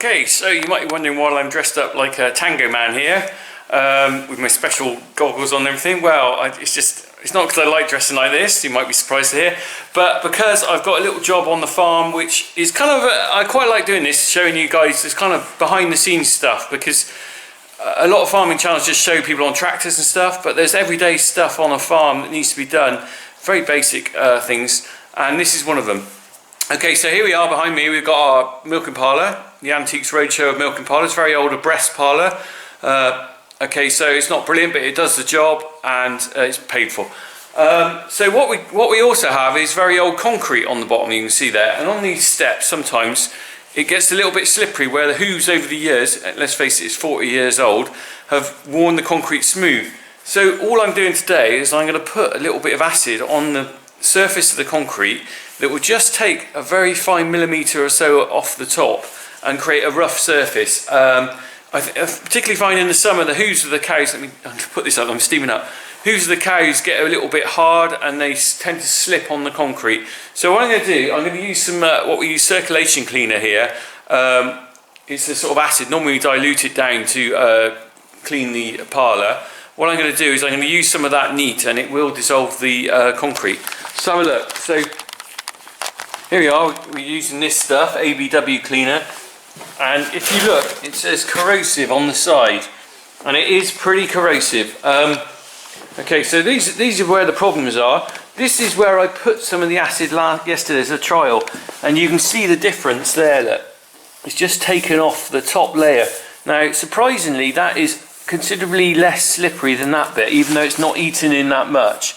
Okay, so you might be wondering why I'm dressed up like a tango man here, with my special goggles on and everything. Well, it's not because I like dressing like this, you might be surprised to hear, but because I've got a little job on the farm, which is kind of, I quite like doing this, showing you guys this kind of behind the scenes stuff, because a lot of farming channels just show people on tractors and stuff, but there's everyday stuff on a farm that needs to be done, very basic things, and this is one of them. Okay, so here we are behind me, we've got our milking parlour, the Antiques Roadshow of milking parlours, very old, a Brest parlour. Okay, so it's not brilliant, but it does the job, and it's paid for. So what we also have is very old concrete on the bottom, you can see there, and on these steps sometimes it gets a little bit slippery where the hooves over the years, let's face it, it's 40 years old, have worn the concrete smooth. So all I'm doing today is I'm going to put a little bit of acid on the surface of the concrete that will just take a very fine millimetre or so off the top and create a rough surface. I particularly find in the summer the hooves of the cows, I'm going to put this up, I'm steaming up, hooves of the cows get a little bit hard and they tend to slip on the concrete. So what I'm going to do, I'm going to use some, what we use circulation cleaner here. It's a sort of acid, normally we dilute it down to clean the parlour. What I'm going to do is I'm going to use some of that neat and it will dissolve the concrete. So have a look. So here we are, we're using this stuff, ABW cleaner, and if you look it says corrosive on the side, and it is pretty corrosive. Okay, so these are where the problems are. This is where I put some of the acid yesterday as a trial, and you can see the difference there, that it's just taken off the top layer. Now surprisingly that is considerably less slippery than that bit, even though it's not eaten in that much.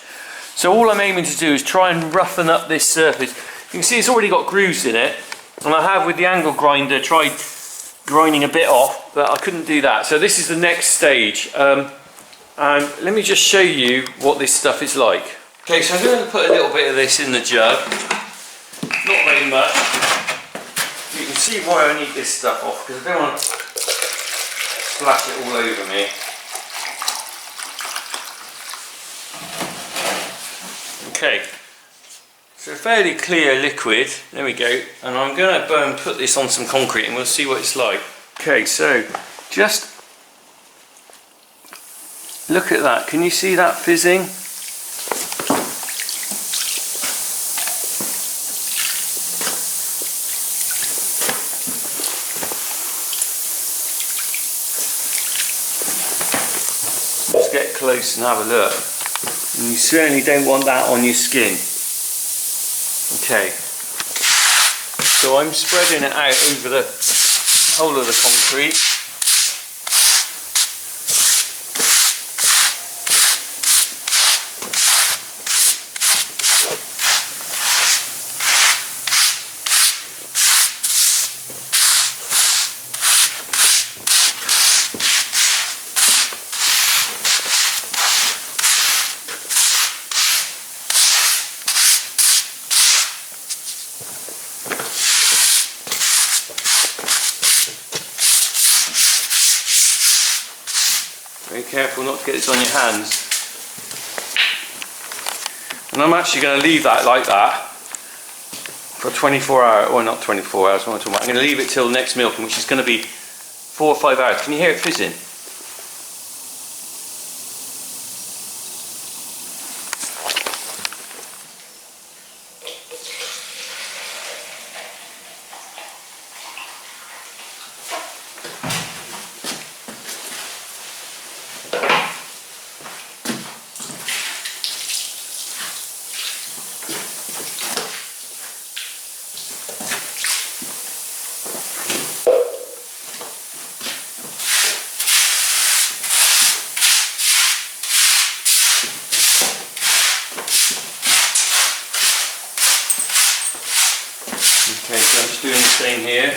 So all I'm aiming to do is try and roughen up this surface. You can see it's already got grooves in it, and I have with the angle grinder tried grinding a bit off, but I couldn't do that. So this is the next stage, and let me just show you what this stuff is like. Okay, so I'm going to put a little bit of this in the jug, not very much. You can see why I need this stuff off, because I don't want to splash it all over me. Okay, so fairly clear liquid, there we go, and I'm going to put this on some concrete and we'll see what it's like. Okay, so just look at that, can you see that fizzing? Let's get close and have a look. And you certainly don't want that on your skin. Okay, so I'm spreading it out over the whole of the concrete. Very careful not to get this on your hands. And I'm actually going to leave that like that for 24 hours, or not 24 hours, what am I talking about? I'm going to leave it till next milking, which is going to be 4 or 5 hours. Can you hear it fizzing? Okay, so I'm just doing the same here.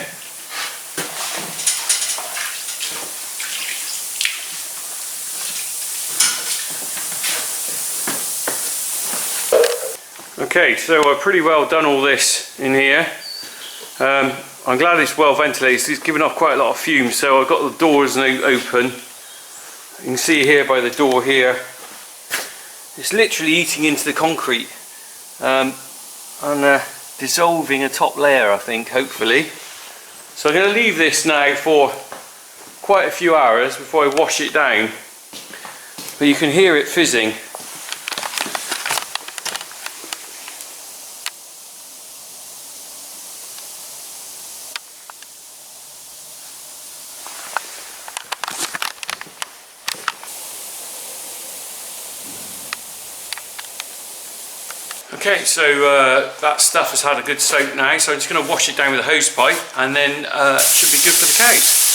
Okay, so I've pretty well done all this in here. I'm glad it's well ventilated. It's giving off quite a lot of fumes, so I've got the doors open. You can see here by the door here, it's literally eating into the concrete. And dissolving a top layer, I think, hopefully. So I'm going to leave this now for quite a few hours before I wash it down. But you can hear it fizzing. Okay, so that stuff has had a good soak now, so I'm just going to wash it down with a hose pipe and then it should be good for the cows.